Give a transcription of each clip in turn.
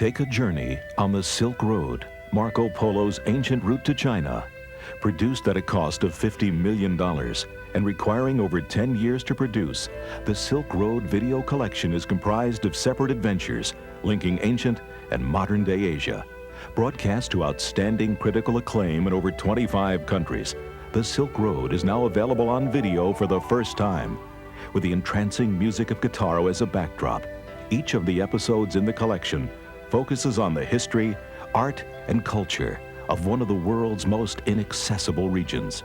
Take a journey on the Silk Road, Marco Polo's ancient route to China. Produced at a cost of $50 million and requiring over 10 years to produce, the Silk Road video collection is comprised of separate adventures linking ancient and modern-day Asia. Broadcast to outstanding critical acclaim in over 25 countries, the Silk Road is now available on video for the first time. With the entrancing music of guitar as a backdrop, each of the episodes in the collection focuses on the history, art, and culture of one of the world's most inaccessible regions.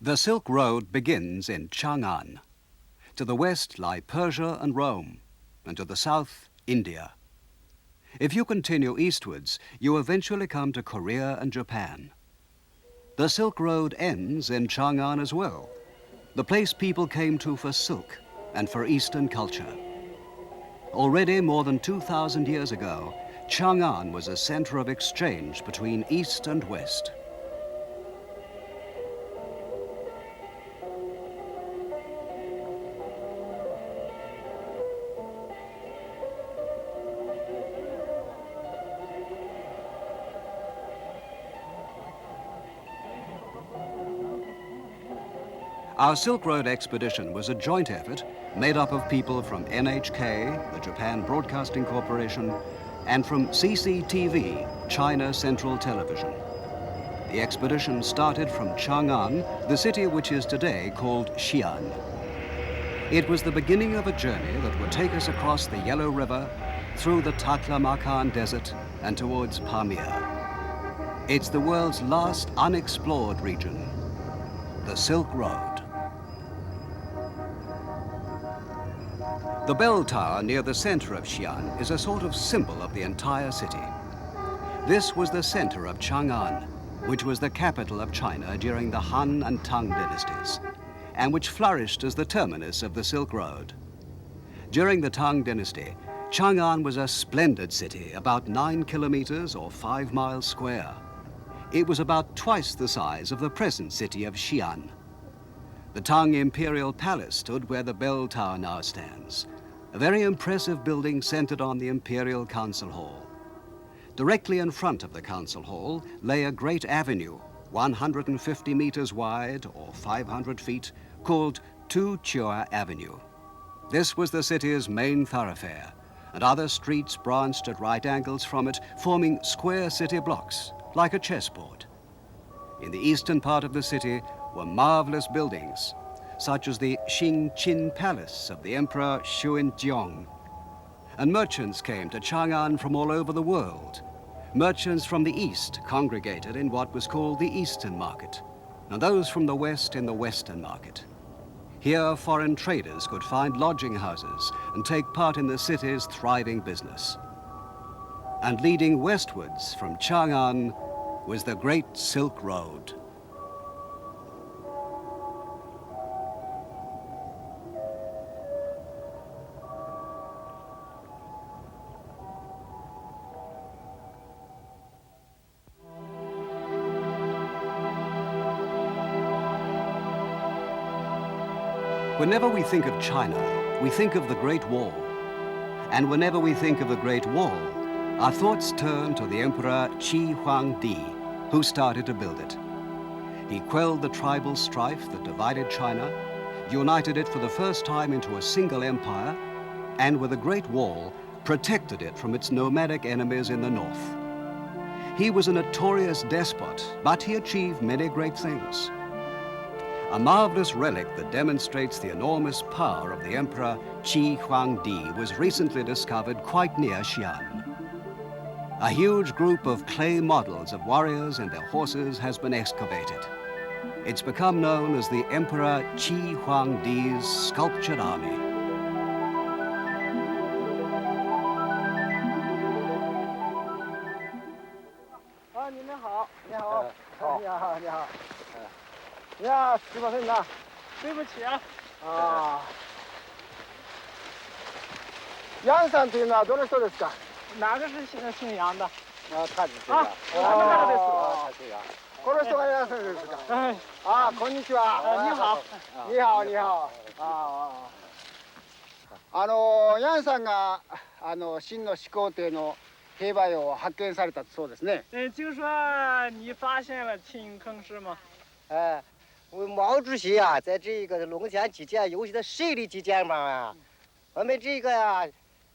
The Silk Road begins in Chang-An. To the west lie Persia and Rome, and to the south, India. If you continue eastwards, you eventually come to Korea and Japan. The Silk Road ends in Chang-An as well, the place people came to for silk and for Eastern culture. Already more than 2,000 years ago, Chang-An was a center of exchange between East and West. Our Silk Road expedition was a joint effort made up of people from NHK, the Japan Broadcasting Corporation, and from CCTV, China Central Television. The expedition started from Chang'an, the city which is today called Xi'an. It was the beginning of a journey that would take us across the Yellow River, through the Taklamakan Desert, and towards Pamir. It's the world's last unexplored region, the Silk Road. The bell tower near the center of Xi'an is a sort of symbol of the entire city. This was the center of Chang'an, which was the capital of China during the Han and Tang dynasties, and which flourished as the terminus of the Silk Road. During the Tang dynasty, Chang'an was a splendid city, about 9 kilometers or 5 miles square. It was about twice the size of the present city of Xi'an. The Tang Imperial Palace stood where the bell tower now stands, a very impressive building centered on the Imperial Council Hall. Directly in front of the Council Hall lay a great avenue, 150 meters wide or 500 feet, called Tu Chua Avenue. This was the city's main thoroughfare, and other streets branched at right angles from it, forming square city blocks, like a chessboard. In the eastern part of the city were marvelous buildings, such as the Qin Palace of the Emperor Xuanzong. And merchants came to Chang'an from all over the world. Merchants from the east congregated in what was called the Eastern Market, and those from the west in the Western Market. Here, foreign traders could find lodging houses and take part in the city's thriving business. And leading westwards from Chang'an was the Great Silk Road. Whenever we think of China, we think of the Great Wall. And whenever we think of the Great Wall, our thoughts turn to the Emperor Qi Huangdi, who started to build it. He quelled the tribal strife that divided China, united it for the first time into a single empire, and with the Great Wall, protected it from its nomadic enemies in the north. He was a notorious despot, but he achieved many great things. A marvelous relic that demonstrates the enormous power of the Emperor Qi Huangdi was recently discovered quite near Xi'an. A huge group of clay models of warriors and their horses has been excavated. It's become known as the Emperor Qi Huangdi's sculptured army. いやすいませんな。对不起啊。ああ。杨さんというのはどの人ですか？哪个是姓杨的？あ、他ですか。あ、この人が楊さんですか。はい。あ、こんにちは。你好。你好、你好。楊さんが秦の始皇帝の兵馬俑を発見されたそうですね。听说你发现了秦坑是吗？毛主席啊，在这个龙泉基建尤其在水利基建嘛，我们这个呀，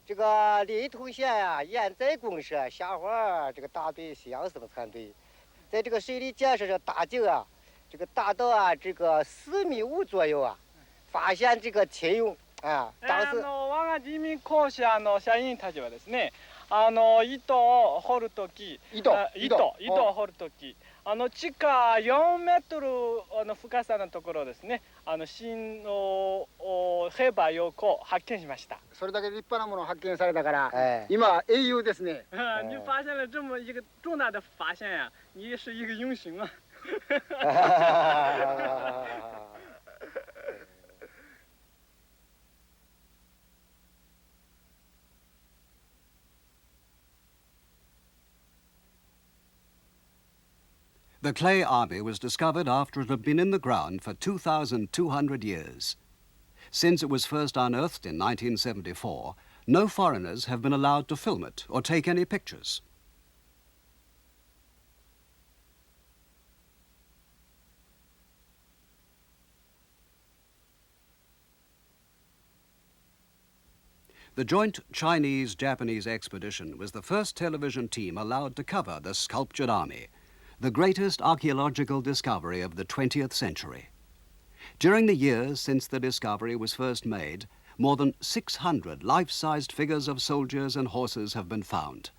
这个临潼县呀，盐在公社下环这个大队西洋生产队，在这个水利建设上打井啊，这个达到啊这个4.5米左右啊，发現这个秦俑啊，当時我が人民公社の社員たちはですね、糸を掘るとき、糸を掘るとき。地下4メートルの深さのところですね、新の兵馬俑を発見しました。それだけ立派なものを発見されたから、今英雄ですね。你发现了这么一个重大的发现呀，你是一个英雄啊。The clay army was discovered after it had been in the ground for 2,200 years. Since it was first unearthed in 1974, no foreigners have been allowed to film it or take any pictures. The joint Chinese-Japanese expedition was the first television team allowed to cover the sculptured army, the greatest archaeological discovery of the 20th century. During the years since the discovery was first made, more than 600 life-sized figures of soldiers and horses have been found.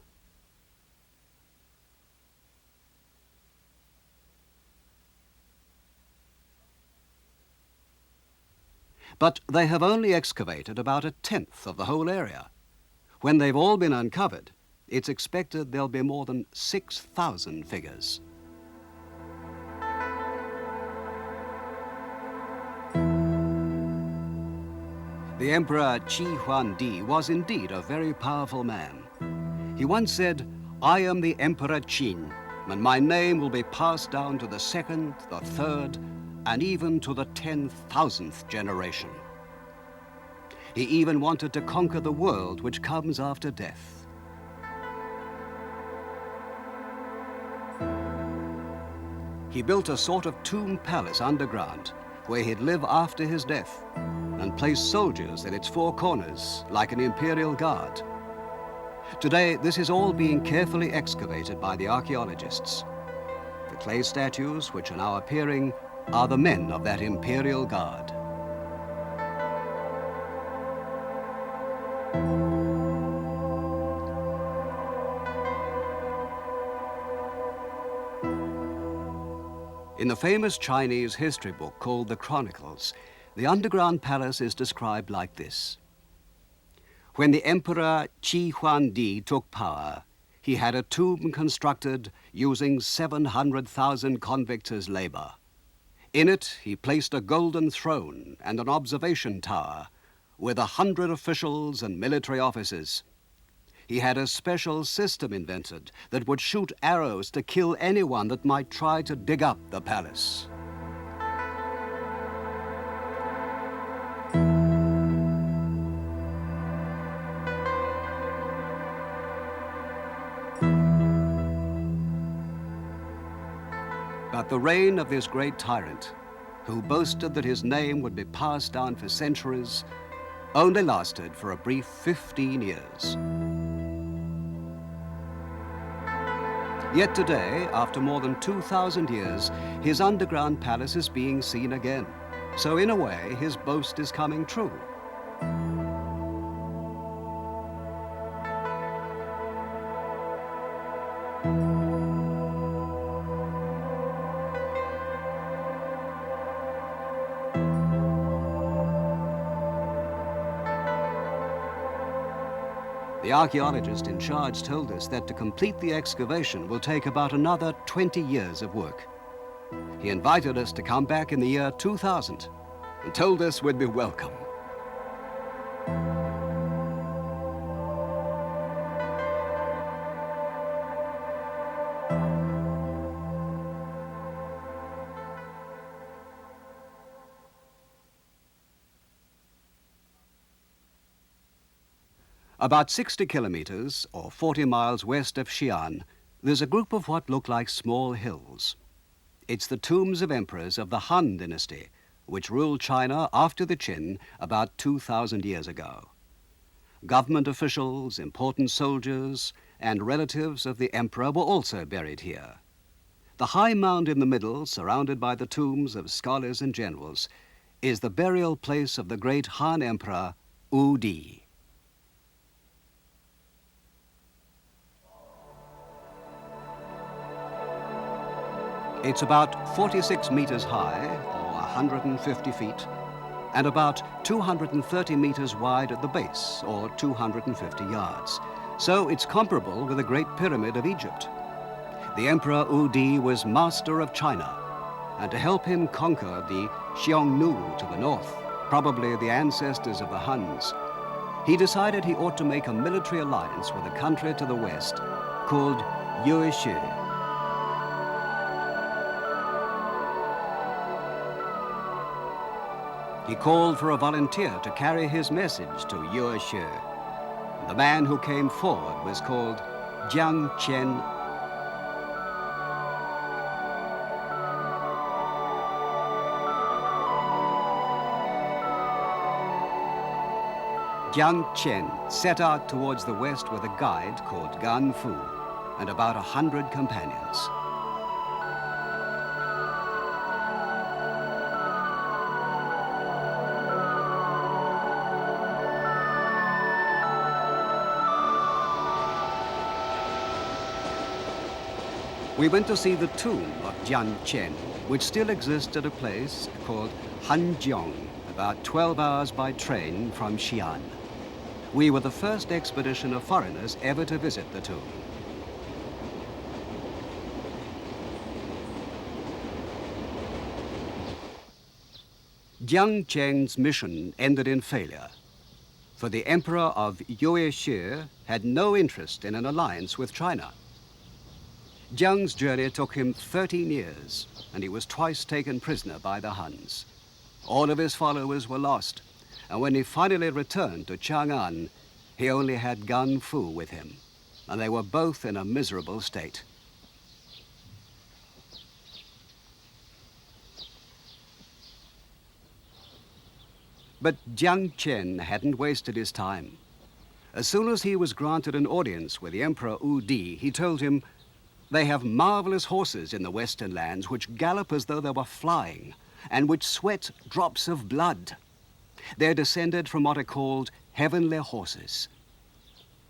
But they have only excavated about 1/10 of the whole area. When they've all been uncovered, it's expected there'll be more than 6,000 figures. The Emperor Qi Huangdi was indeed a very powerful man. He once said, "I am the Emperor Qin, and my name will be passed down to the 2nd, the 3rd, and even to the 10,000th generation." He even wanted to conquer the world which comes after death. He built a sort of tomb palace underground where he'd live after his death, and placed soldiers at its 4 corners like an imperial guard. Today, this is all being carefully excavated by the archaeologists. The clay statues which are now appearing are the men of that imperial guard. In the famous Chinese history book called the Chronicles, the underground palace is described like this. When the Emperor Qi Huangdi took power, he had a tomb constructed using 700,000 convicts as labor. In it, he placed a golden throne and an observation tower with 100 officials and military officers. He had a special system invented that would shoot arrows to kill anyone that might try to dig up the palace. But the reign of this great tyrant, who boasted that his name would be passed down for centuries, only lasted for a brief 15 years. Yet today, after more than 2,000 years, his underground palace is being seen again. So in a way, his boast is coming true. The archaeologist in charge told us that to complete the excavation will take about another 20 years of work. He invited us to come back in the year 2000 and told us we'd be welcome. About 60 kilometers, or 40 miles west of Xi'an, there's a group of what look like small hills. It's the tombs of emperors of the Han dynasty, which ruled China after the Qin about 2,000 years ago. Government officials, important soldiers, and relatives of the emperor were also buried here. The high mound in the middle, surrounded by the tombs of scholars and generals, is the burial place of the great Han emperor, Wu Di. It's about 46 meters high, or 150 feet, and about 230 meters wide at the base, or 250 yards. So it's comparable with the Great Pyramid of Egypt. The Emperor Wu Di was master of China, and to help him conquer the Xiongnu to the north, probably the ancestors of the Huns, he decided he ought to make a military alliance with a country to the west called Yuezhi. He called for a volunteer to carry his message to Yuezhi. The man who came forward was called Jiang Qian. Jiang Qian set out towards the west with a guide called Gan Fu and about 100 companions. We went to see the tomb of Jiang Qian, which still exists at a place called Hanjiang, about 12 hours by train from Xi'an. We were the first expedition of foreigners ever to visit the tomb. Jiang Qian's mission ended in failure, for the emperor of Yuezhi had no interest in an alliance with China. Jiang's journey took him 13 years, and he was twice taken prisoner by the Huns. All of his followers were lost, and when he finally returned to Chang-An, he only had Gan Fu with him, and they were both in a miserable state. But Jiang Qian hadn't wasted his time. As soon as he was granted an audience with the Emperor Wu Di, he told him, "They have marvelous horses in the western lands which gallop as though they were flying and which sweat drops of blood. They're descended from what are called heavenly horses."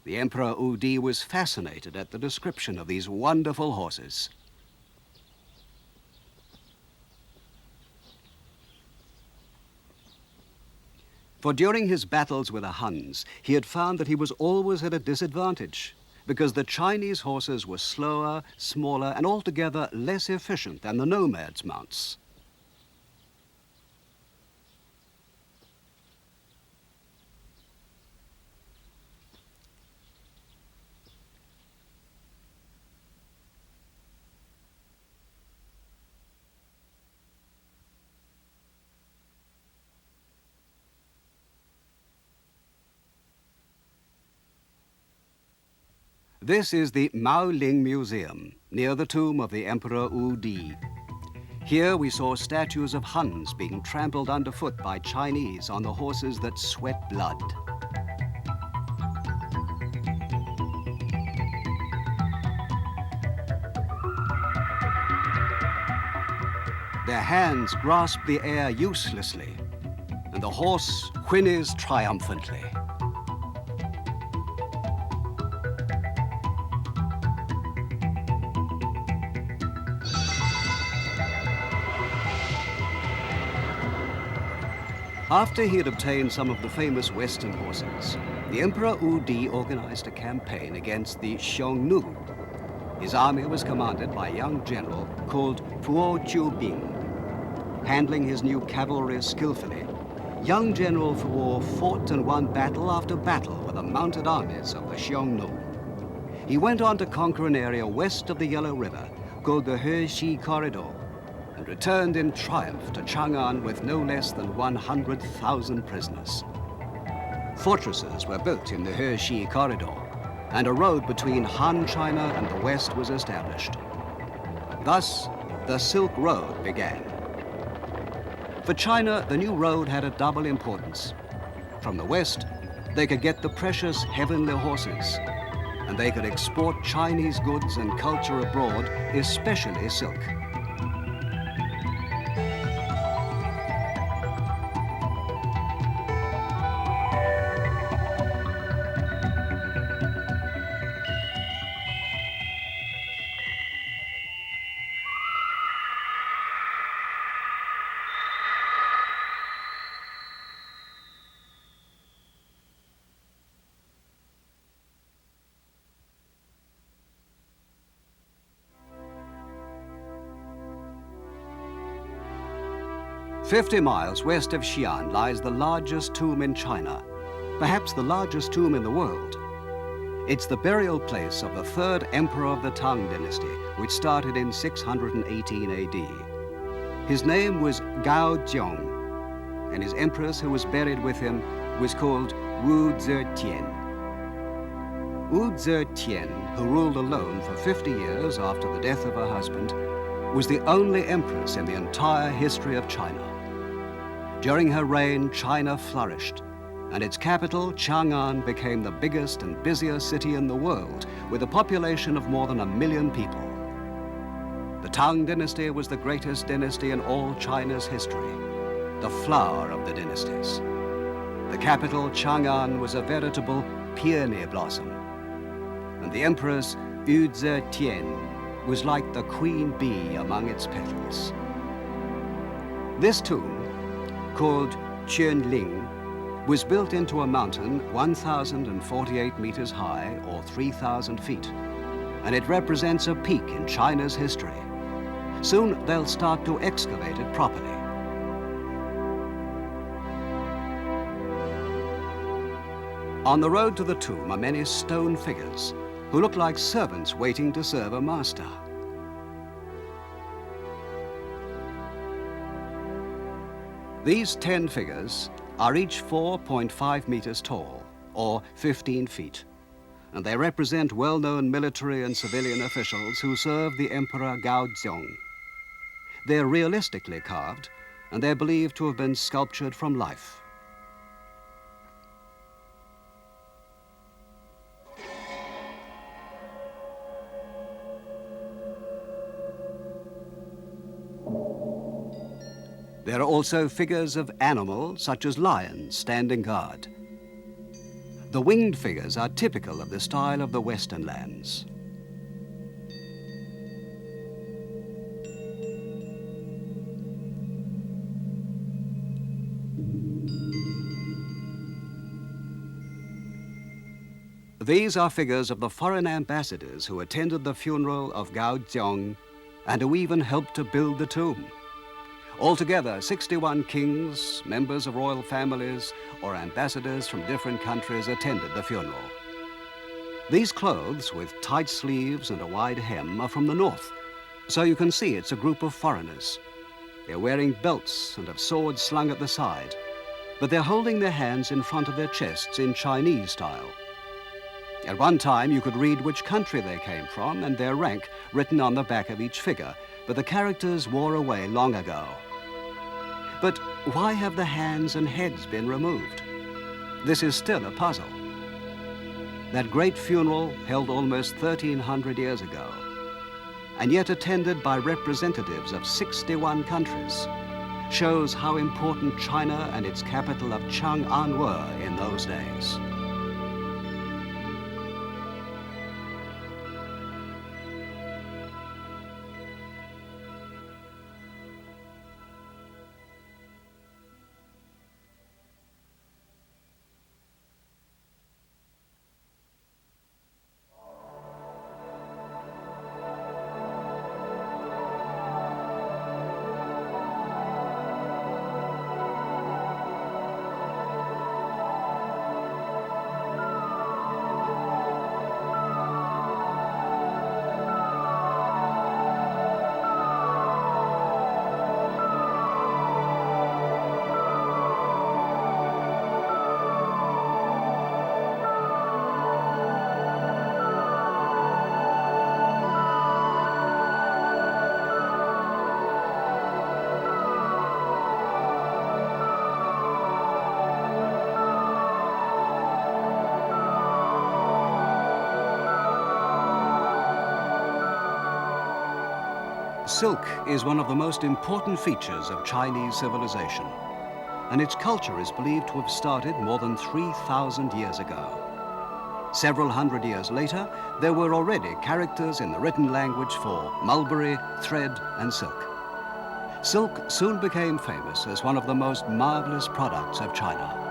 The Emperor Wu Di was fascinated at the description of these wonderful horses. For during his battles with the Huns, he had found that he was always at a disadvantage because the Chinese horses were slower, smaller, and altogether less efficient than the nomads' mounts. This is the Maoling Museum, near the tomb of the Emperor Wu Di. Here we saw statues of Huns being trampled underfoot by Chinese on the horses that sweat blood. Their hands grasp the air uselessly, and the horse whinnies triumphantly. After he had obtained some of the famous Western horses, the Emperor Wu Di organized a campaign against the Xiongnu. His army was commanded by a young general called Puo Jiubing. Handling his new cavalry skillfully, young General Puo fought and won battle after battle with the mounted armies of the Xiongnu. He went on to conquer an area west of the Yellow River called the Heshi Corridor, and returned in triumph to Chang'an with no less than 100,000 prisoners. Fortresses were built in the Heshi Corridor, and a road between Han China and the West was established. Thus, the Silk Road began. For China, the new road had a double importance. From the West, they could get the precious heavenly horses, and they could export Chinese goods and culture abroad, especially silk. "50 miles west of Xi'an lies the largest tomb in China, perhaps the largest tomb in the world. It's the burial place of the third emperor of the Tang dynasty, which started in 618 AD. His name was Gao Zhong, and his empress who was buried with him was called Wu Zetian. Wu Zetian, who ruled alone for 50 years after the death of her husband, was the only empress in the entire history of China. During her reign, China flourished, and its capital, Chang'an, became the biggest and busiest city in the world, with a population of more than 1 million people. The Tang dynasty was the greatest dynasty in all China's history, the flower of the dynasties. The capital, Chang'an, was a veritable peony blossom, and the empress Wu Zetian was like the queen bee among its petals. This tomb, called Qianling, was built into a mountain 1,048 meters high, or 3,000 feet, and it represents a peak in China's history. Soon they'll start to excavate it properly. On the road to the tomb are many stone figures who look like servants waiting to serve a master. These 10 figures are each 4.5 meters tall, or 15 feet, and they represent well-known military and civilian officials who served the Emperor Gaozong. They're realistically carved, and they're believed to have been sculptured from life. There are also figures of animals such as lions standing guard. The winged figures are typical of the style of the Western lands. These are figures of the foreign ambassadors who attended the funeral of Gao Zhong and who even helped to build the tomb. Altogether, 61 kings, members of royal families, or ambassadors from different countries attended the funeral. These clothes, with tight sleeves and a wide hem, are from the north, so you can see it's a group of foreigners. They're wearing belts and have swords slung at the side, but they're holding their hands in front of their chests in Chinese style. At one time, you could read which country they came from and their rank written on the back of each figure, but the characters wore away long ago. But why have the hands and heads been removed? This is still a puzzle. That great funeral, held almost 1,300 years ago, and yet attended by representatives of 61 countries, shows how important China and its capital of Chang-An were in those days. Silk is one of the most important features of Chinese civilization, and its culture is believed to have started more than 3,000 years ago. Several hundred years later, there were already characters in the written language for mulberry, thread, and silk. Silk soon became famous as one of the most marvelous products of China.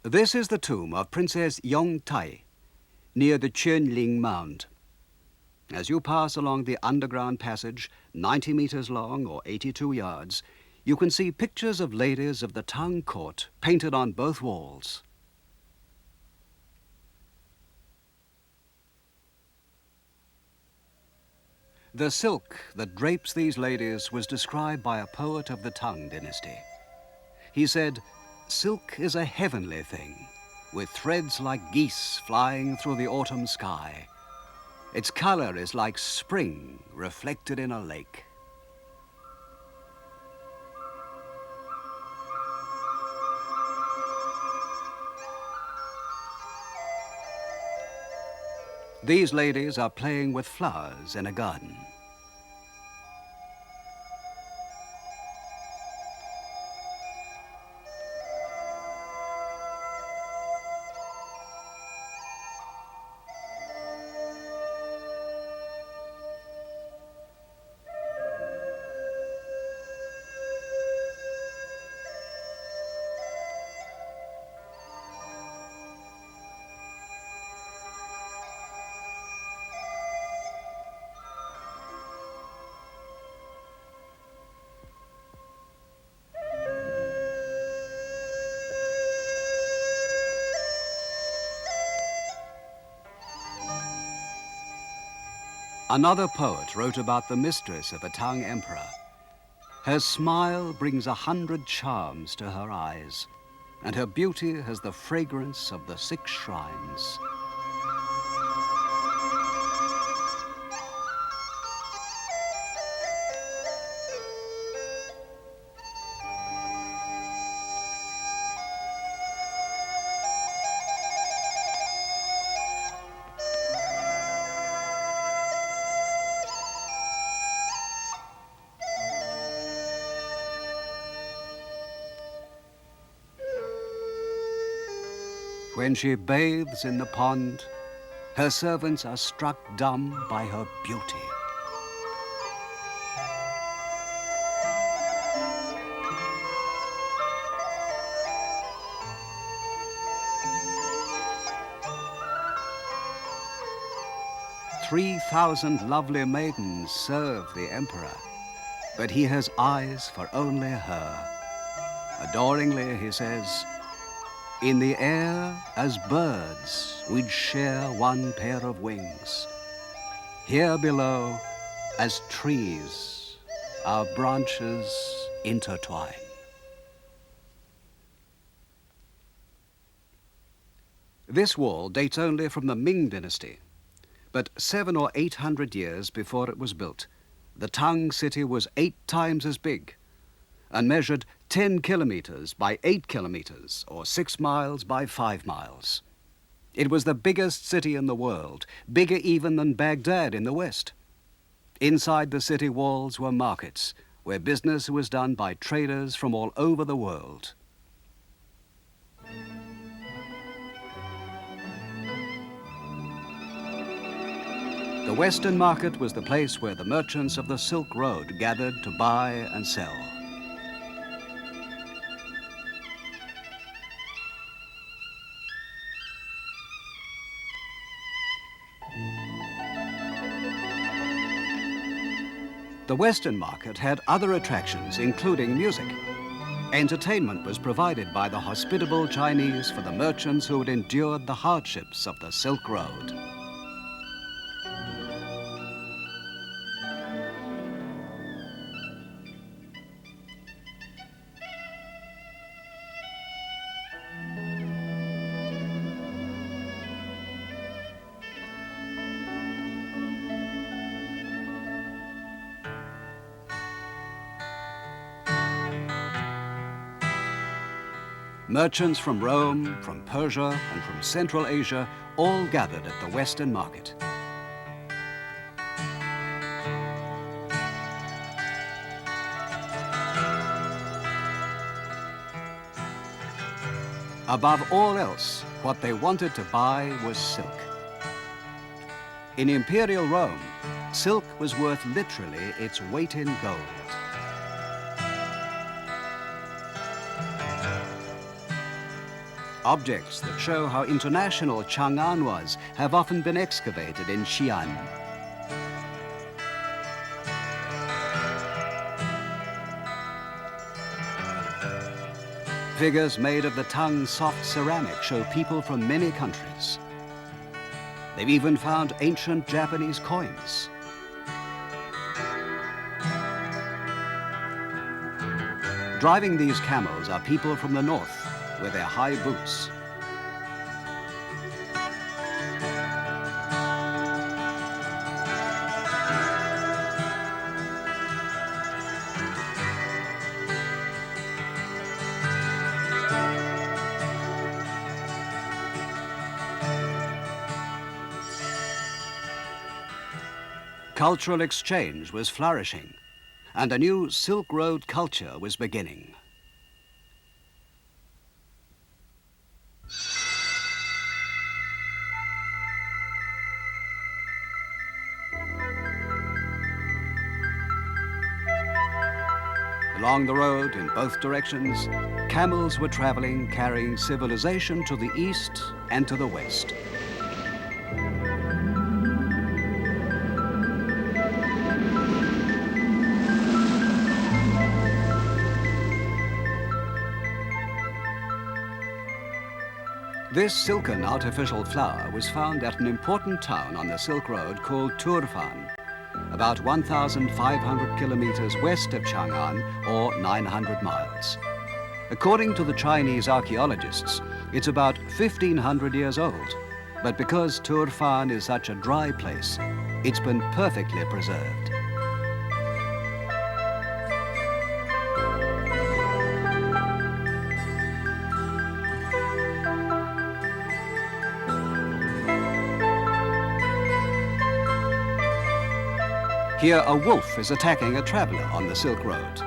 This is the tomb of Princess Yong Tai, near the Quanling Mound. As you pass along the underground passage, 90 meters long or 82 yards, you can see pictures of ladies of the Tang court painted on both walls. The silk that drapes these ladies was described by a poet of the Tang dynasty. He said, "Silk is a heavenly thing, with threads like geese flying through the autumn sky. Its color is like spring reflected in a lake." These ladies are playing with flowers in a garden. Another poet wrote about the mistress of a Tang emperor. Her smile brings 100 charms to her eyes, and her beauty has the fragrance of the 6 shrines. When she bathes in the pond, her servants are struck dumb by her beauty. "3,000 lovely maidens serve the emperor, but he has eyes for only her." Adoringly, he says, "In the air, as birds, we'd share one pair of wings. Here below, as trees, our branches intertwine." This wall dates only from the Ming dynasty, but 700 or 800 years before it was built, the Tang city was 8 times as big and measured 10 kilometers by 8 kilometers, or 6 miles by 5 miles. It was the biggest city in the world, bigger even than Baghdad in the west. Inside the city walls were markets, where business was done by traders from all over the world. The Western market was the place where the merchants of the Silk Road gathered to buy and sell. The Western market had other attractions, including music. Entertainment was provided by the hospitable Chinese for the merchants who had endured the hardships of the Silk Road. Merchants from Rome, from Persia, and from Central Asia all gathered at the Western market. Above all else, what they wanted to buy was silk. In Imperial Rome, silk was worth literally its weight in gold. Objects that show how international Chang-An was have often been excavated in Xi'an. Figures made of the Tang soft ceramic show people from many countries. They've even found ancient Japanese coins. Driving these camels are people from the north with their high boots. Cultural exchange was flourishing, and a new Silk Road culture was beginning. Along the road, in both directions, camels were traveling, carrying civilization to the east and to the west. This silken artificial flower was found at an important town on the Silk Road called Turfan, about 1,500 kilometers west of Chang'an, or 900 miles. According to the Chinese archaeologists, it's about 1,500 years old, but because Turfan is such a dry place, it's been perfectly preserved. Here, a wolf is attacking a traveler on the Silk Road.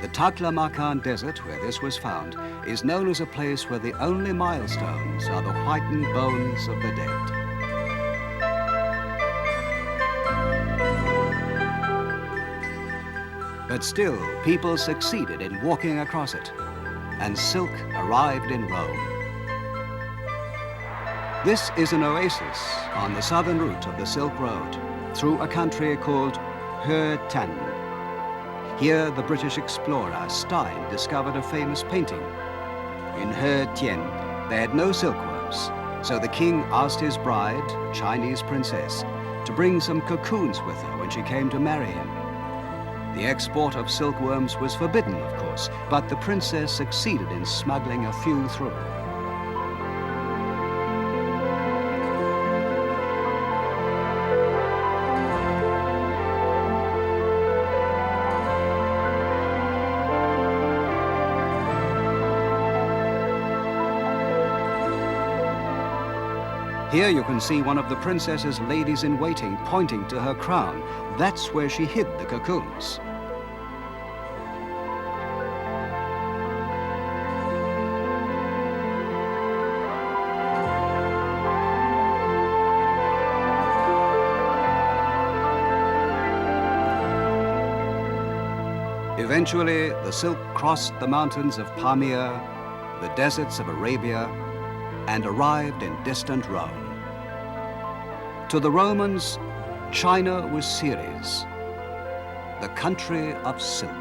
The Taklamakan Desert, where this was found, is known as a place where the only milestones are the whitened bones of the dead. But still, people succeeded in walking across it, and silk arrived in Rome. This is an oasis on the southern route of the Silk Road, through a country called He Tan. Here, the British explorer Stein discovered a famous painting. In He Tien, they had no silkworms, so the king asked his bride, a Chinese princess, to bring some cocoons with her when she came to marry him. The export of silkworms was forbidden, of course, but the princess succeeded in smuggling a few through. Here you can see one of the princess's ladies-in-waiting pointing to her crown. That's where she hid the cocoons. Eventually, the silk crossed the mountains of Pamir, the deserts of Arabia, and arrived in distant Rome. To the Romans, China was Ceres, the country of silk.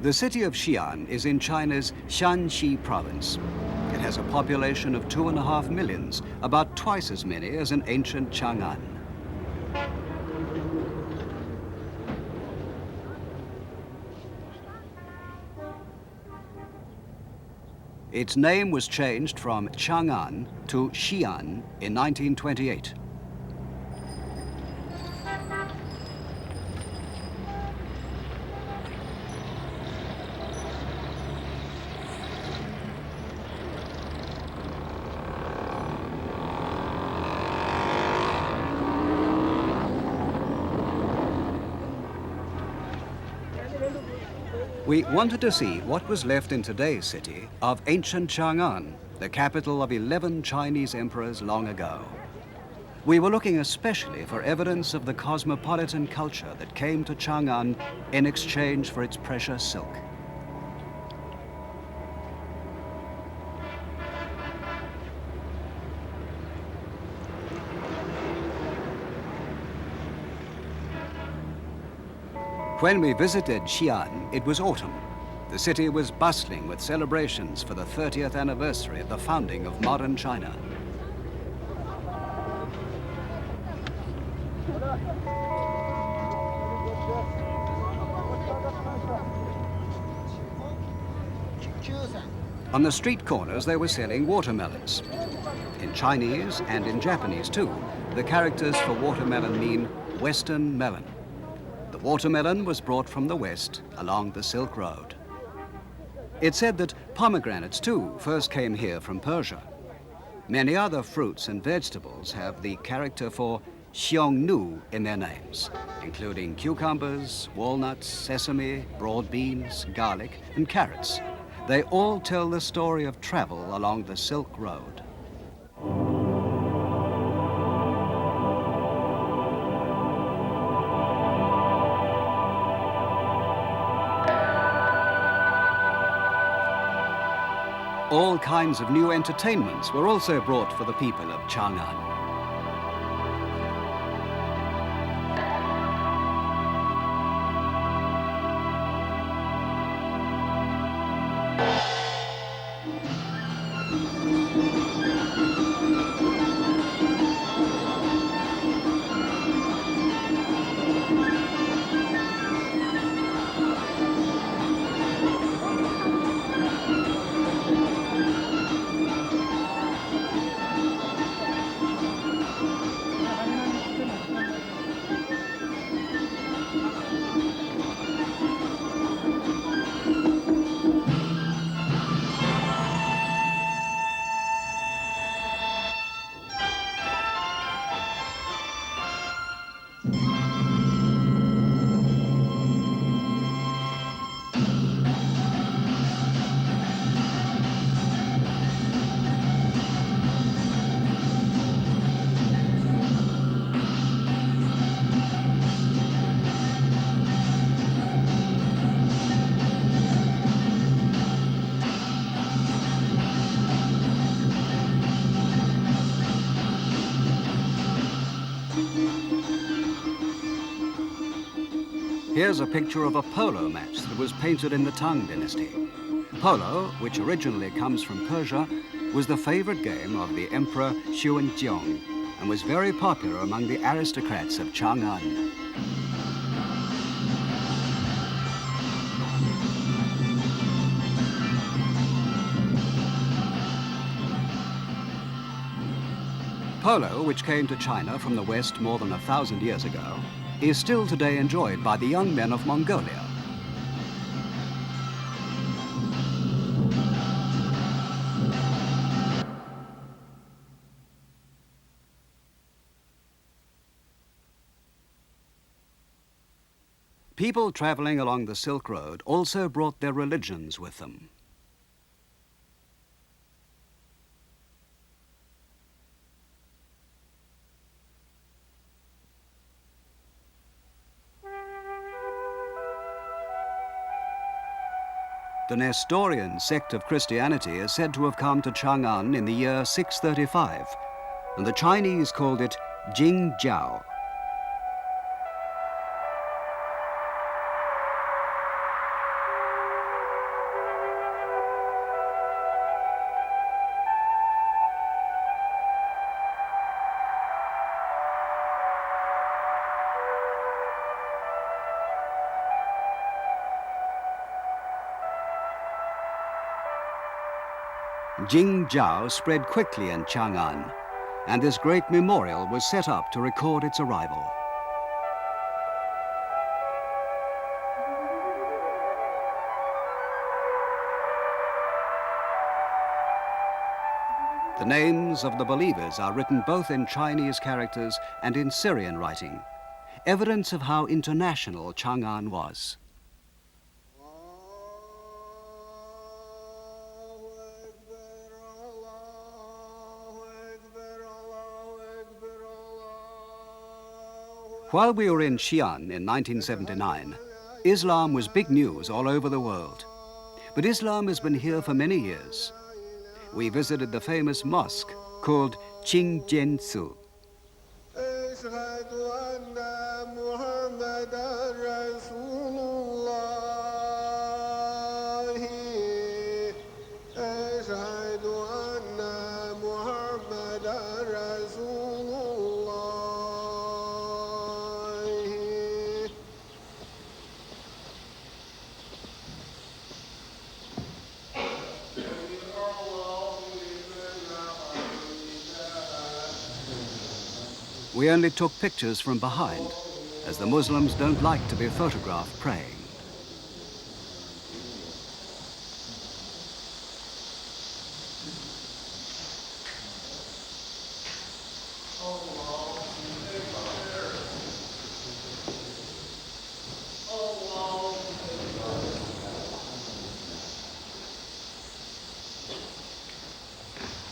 The city of Xi'an is in China's Shanxi province. It has a population of 2.5 million, about twice as many as in ancient Chang-An. Its name was changed from Chang-An to Xi'an in 1928. We wanted to see what was left in today's city of ancient Chang-An, the capital of 11 Chinese emperors long ago. We were looking especially for evidence of the cosmopolitan culture that came to Chang-An in exchange for its precious silk. When we visited Xi'an, it was autumn. The city was bustling with celebrations for the 30th anniversary of the founding of modern China. On the street corners, they were selling watermelons. In Chinese and in Japanese, too, the characters for watermelon mean Western melon. The watermelon was brought from the west along the Silk Road. It's said that pomegranates, too, first came here from Persia. Many other fruits and vegetables have the character for xiongnu in their names, including cucumbers, walnuts, sesame, broad beans, garlic, and carrots. They all tell the story of travel along the Silk Road. All kinds of new entertainments were also brought for the people of Chang-An. Here's a picture of a polo match that was painted in the Tang dynasty. Polo, which originally comes from Persia, was the favorite game of the Emperor Xuanzong and was very popular among the aristocrats of Chang'an. Polo, which came to China from the West more than 1,000 years ago, is still today enjoyed by the young men of Mongolia. People traveling along the Silk Road also brought their religions with them. The Nestorian sect of Christianity is said to have come to Chang'an in the year 635, and the Chinese called it Jingjiao. Jingjiao spread quickly in Chang'an, and this great memorial was set up to record its arrival. The names of the believers are written both in Chinese characters and in Syrian writing, evidence of how international Chang'an was. While we were in Xi'an in 1979, Islam was big news all over the world. But Islam has been here for many years. We visited the famous mosque called Qingjiansu. We only took pictures from behind, as the Muslims don't like to be photographed praying.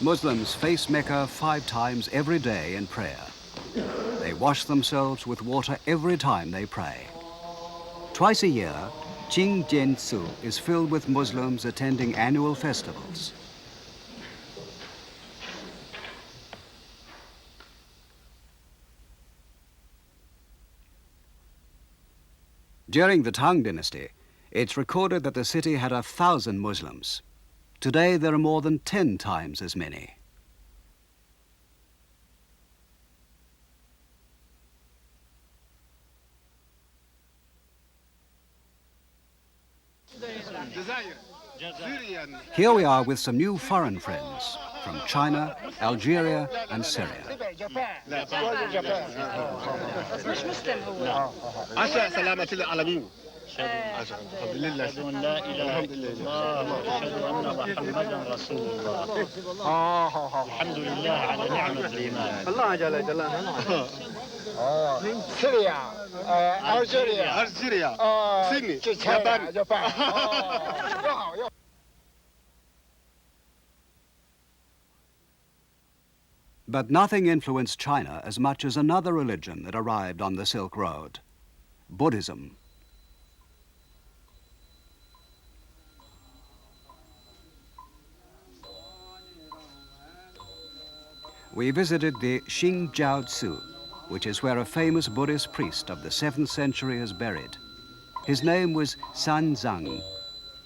Muslims face Mecca 5 times every day in prayer. They wash themselves with water every time they pray. Twice a year, Qingjiansu is filled with Muslims attending annual festivals. During the Tang dynasty, it's recorded that the city had 1,000 Muslims. Today, there are more than 10 times as many. Here we are with some new foreign friends from China, Algeria, and Syria. Syria, Algeria, Sydney, Japan. But nothing influenced China as much as another religion that arrived on the Silk Road, Buddhism. We visited the Xingjiao Tzu, which is where a famous Buddhist priest of the 7th century is buried. His name was San Zhang,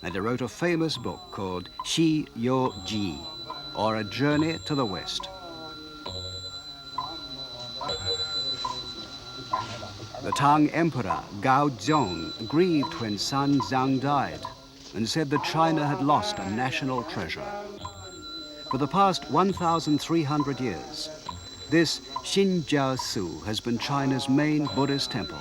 and he wrote a famous book called Xi Yo Ji, or A Journey to the West. The Tang Emperor Gao Zhong grieved when San Zhang died and said that China had lost a national treasure. For the past 1,300 years, this Xinjiaosu has been China's main Buddhist temple.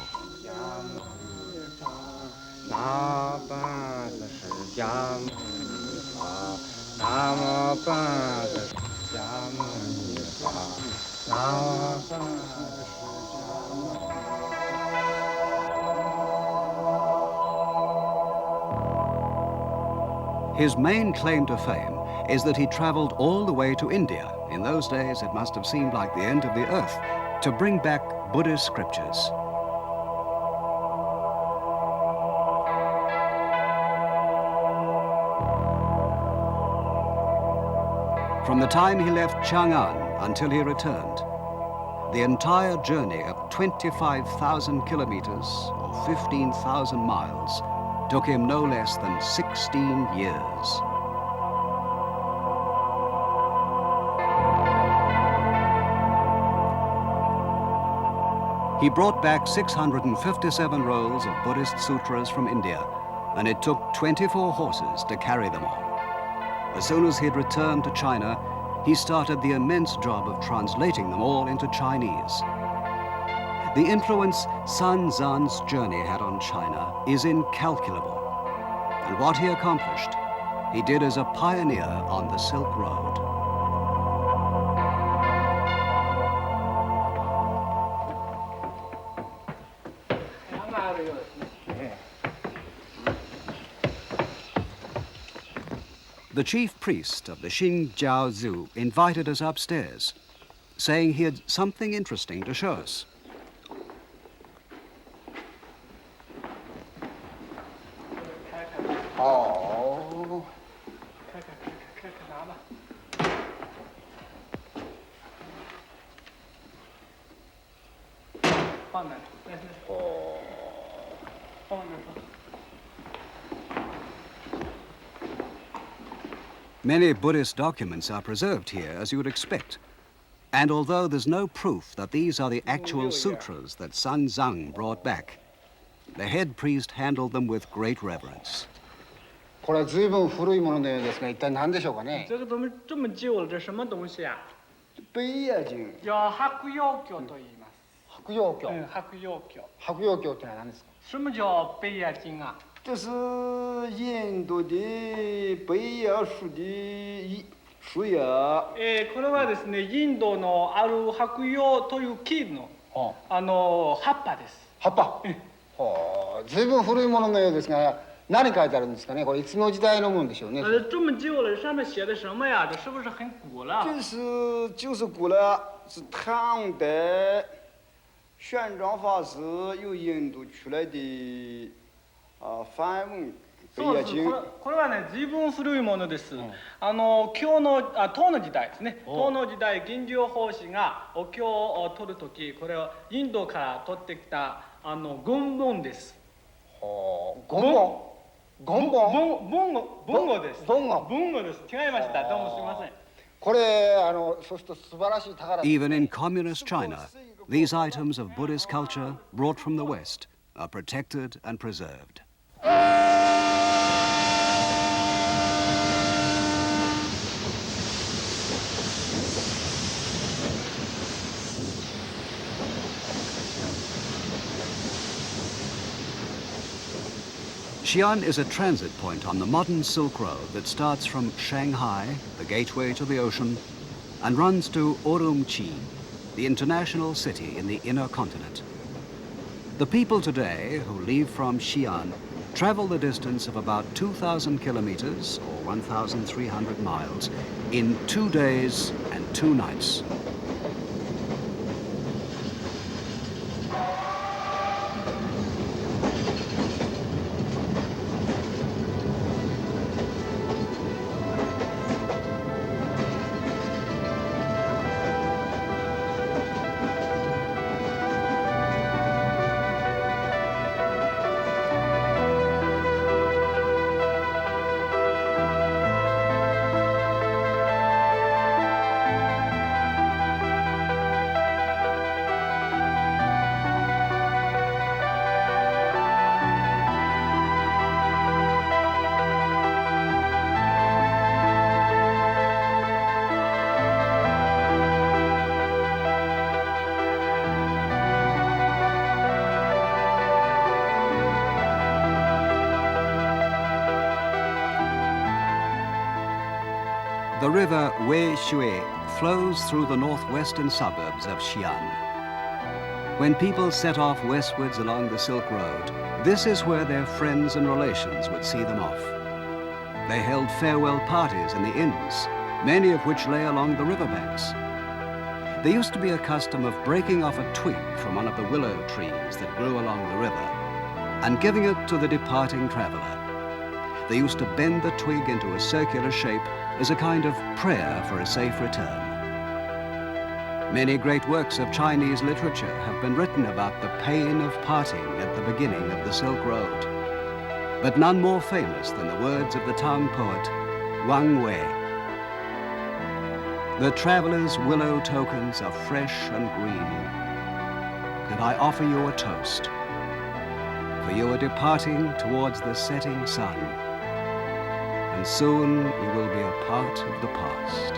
His main claim to fame is that he traveled all the way to India. In those days, it must have seemed like the end of the earth, to bring back Buddhist scriptures. From the time he left Chang-An until he returned, the entire journey of 25,000 kilometers, or 15,000 miles, took him no less than 16 years. He brought back 657 rolls of Buddhist sutras from India, and it took 24 horses to carry them all. As soon as he'd returned to China, he started the immense job of translating them all into Chinese. The influence San Zhan's journey had on China is incalculable. And what he accomplished, he did as a pioneer on the Silk Road. The chief priest of the Xinjiaozu invited us upstairs, saying he had something interesting to show us. Oh. Many Buddhist documents are preserved here, as you would expect. And although there's no proof that these are the actual sutras that San Zhang brought back, the head priest handled them with great reverence. これは随分古いもののようですが、一体何でしょうかね。这个东西这么旧了，这什么东西啊？北野经。叫白药経と言います。白药経。白藥経。白药経ってのは何ですか。什么叫北野经啊？这是印度的北野树的树叶。これはですね、インドのある白葉という木の葉っぱです。葉っぱ。随分古いもののようですが、何書いてあるんですかね。これいつの時代のものでしょうね。这么旧了，上面写的什么呀？这是不是很古了？就是古了，是唐代玄奘法师由印度出来的梵文北野经。これはね、随分古いものです。唐の時代ですね。唐の時代、銀龍法師がお経を取るとき、これをインドから取ってきた軍本です。軍本。文語です。文語です。違いました。どうもすみません。これそうすると素晴らしい宝。Even in communist China, these items of Buddhist culture brought from the West are protected and preserved. Xi'an is a transit point on the modern Silk Road that starts from Shanghai, the gateway to the ocean, and runs to Urumqi, the international city in the inner continent. The people today who leave from Xi'an travel the distance of about 2,000 kilometers, or 1,300 miles, in 2 days and 2 nights. The river Wei Shui flows through the northwestern suburbs of Xi'an. When people set off westwards along the Silk Road, this is where their friends and relations would see them off. They held farewell parties in the inns, many of which lay along the riverbanks. There used to be a custom of breaking off a twig from one of the willow trees that grew along the river and giving it to the departing traveler. They used to bend the twig into a circular shape as a kind of prayer for a safe return. Many great works of Chinese literature have been written about the pain of parting at the beginning of the Silk Road, but none more famous than the words of the Tang poet Wang Wei. The traveler's willow tokens are fresh and green, and I offer you a toast, for you are departing towards the setting sun, and soon you will be a part of the past.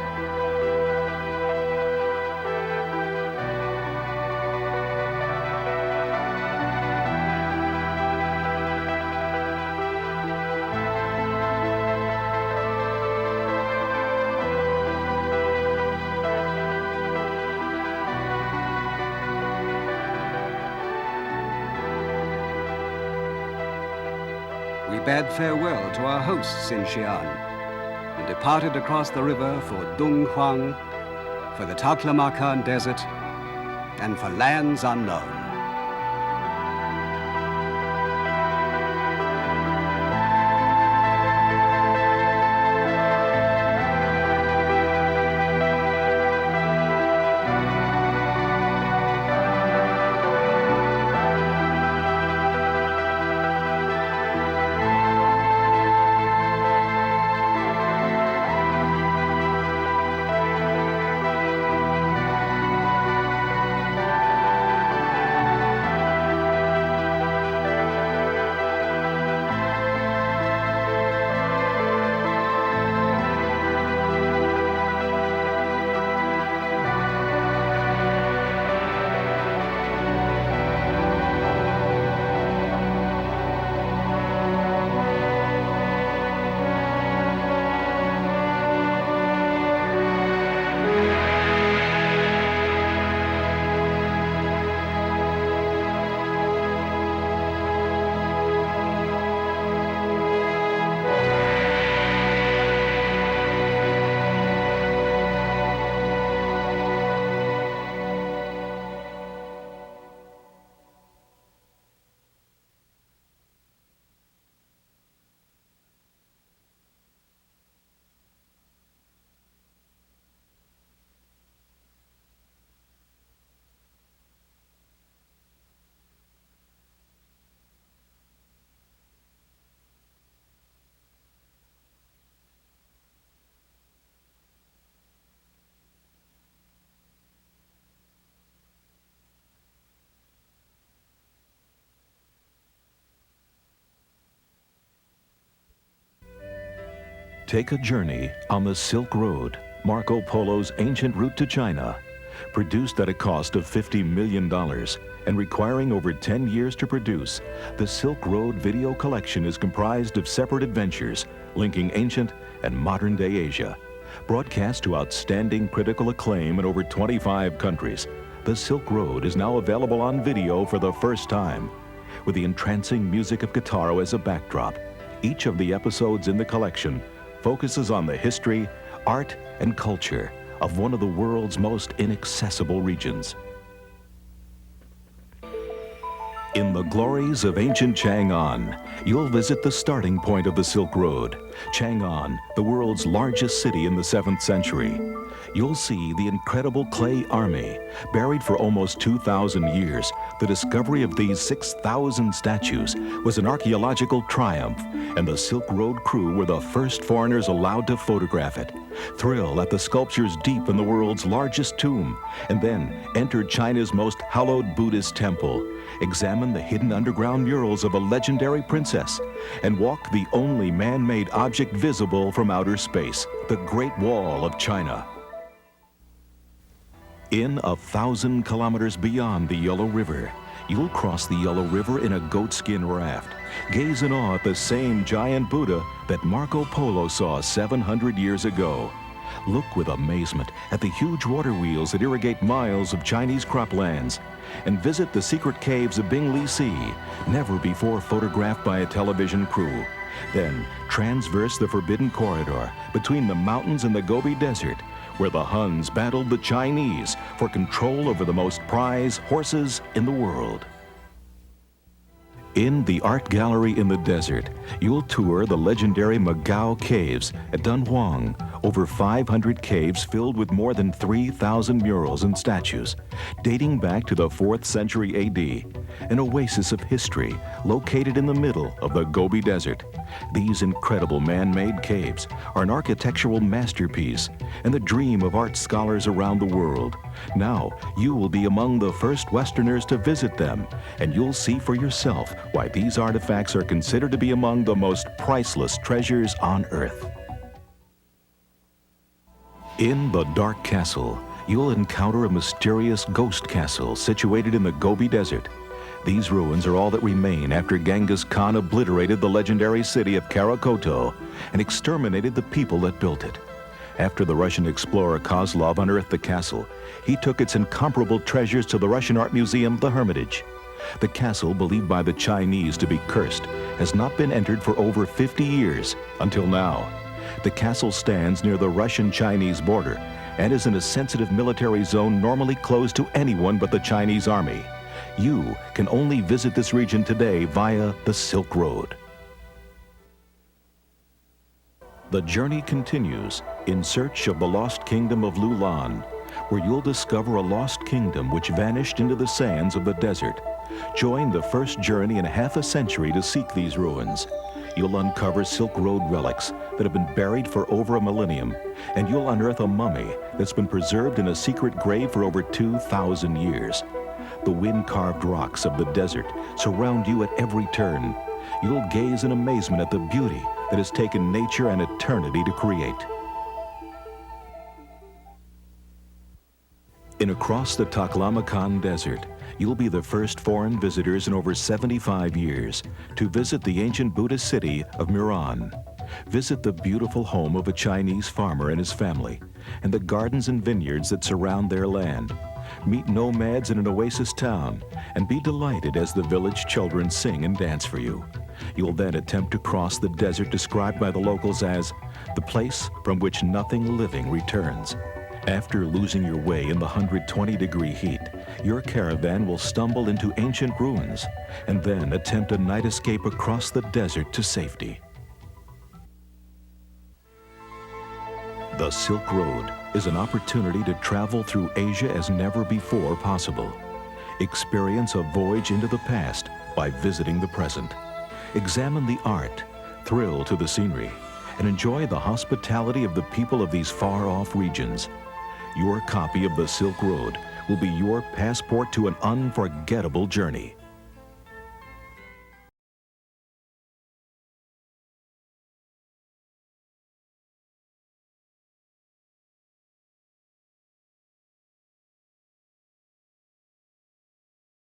We bade farewell to our hosts in Xi'an and departed across the river for Donghuang, for the Taklamakan Desert, and for lands unknown. Take a journey on the Silk Road, Marco Polo's ancient route to China. Produced at a cost of $50 million and requiring over 10 years to produce, the Silk Road video collection is comprised of separate adventures linking ancient and modern-day Asia. Broadcast to outstanding critical acclaim in over 25 countries, the Silk Road is now available on video for the first time. With the entrancing music of Guitarro as a backdrop, each of the episodes in the collection focuses on the history, art, and culture of one of the world's most inaccessible regions. In the Glories of Ancient Chang-An, you'll visit the starting point of the Silk Road, Chang-An, the world's largest city in the 7th century. You'll see the incredible clay army. Buried for almost 2,000 years, the discovery of these 6,000 statues was an archaeological triumph, and the Silk Road crew were the first foreigners allowed to photograph it. Thrill at the sculptures deep in the world's largest tomb, and then enter China's most hallowed Buddhist temple. Examine the hidden underground murals of a legendary princess, and walk the only man-made object visible from outer space, the Great Wall of China. In 1,000 kilometers beyond the Yellow River, you'll cross the Yellow River in a goatskin raft. Gaze in awe at the same giant Buddha that Marco Polo saw 700 years ago. Look with amazement at the huge water wheels that irrigate miles of Chinese croplands, and visit the secret caves of Bingli Sea, never before photographed by a television crew. Then transverse the forbidden corridor between the mountains and the Gobi Desert, where the Huns battled the Chinese for control over the most prized horses in the world. In the art gallery in the desert, you'll tour the legendary Magao Caves at Dunhuang, over 500 caves filled with more than 3,000 murals and statues, dating back to the 4th century AD, an oasis of history located in the middle of the Gobi Desert. These incredible man-made caves are an architectural masterpiece and the dream of art scholars around the world. Now, you will be among the first Westerners to visit them, and you'll see for yourself why these artifacts are considered to be among the most priceless treasures on Earth. In the Dark Castle, you'll encounter a mysterious ghost castle situated in the Gobi Desert. These ruins are all that remain after Genghis Khan obliterated the legendary city of Karakoto and exterminated the people that built it. After the Russian explorer Kozlov unearthed the castle, he took its incomparable treasures to the Russian art museum, the Hermitage. The castle, believed by the Chinese to be cursed, has not been entered for over 50 years until now. The castle stands near the Russian-Chinese border and is in a sensitive military zone normally closed to anyone but the Chinese army. You can only visit this region today via the Silk Road. The journey continues in search of the lost kingdom of Lulan, where you'll discover a lost kingdom which vanished into the sands of the desert. Join the first journey in half a century to seek these ruins. You'll uncover Silk Road relics that have been buried for over a millennium, and you'll unearth a mummy that's been preserved in a secret grave for over 2,000 years. The wind-carved rocks of the desert surround you at every turn. You'll gaze in amazement at the beauty that has taken nature and eternity to create. Across the Taklamakan Desert, you'll be the first foreign visitors in over 75 years to visit the ancient Buddhist city of Muran. Visit the beautiful home of a Chinese farmer and his family, and the gardens and vineyards that surround their land. Meet nomads in an oasis town, and be delighted as the village children sing and dance for you. You'll then attempt to cross the desert described by the locals as the place from which nothing living returns. After losing your way in the 120-degree heat, your caravan will stumble into ancient ruins and then attempt a night escape across the desert to safety. The Silk Road is an opportunity to travel through Asia as never before possible. Experience a voyage into the past by visiting the present. Examine the art, thrill to the scenery, and enjoy the hospitality of the people of these far-off regions. Your copy of the Silk Road will be your passport to an unforgettable journey.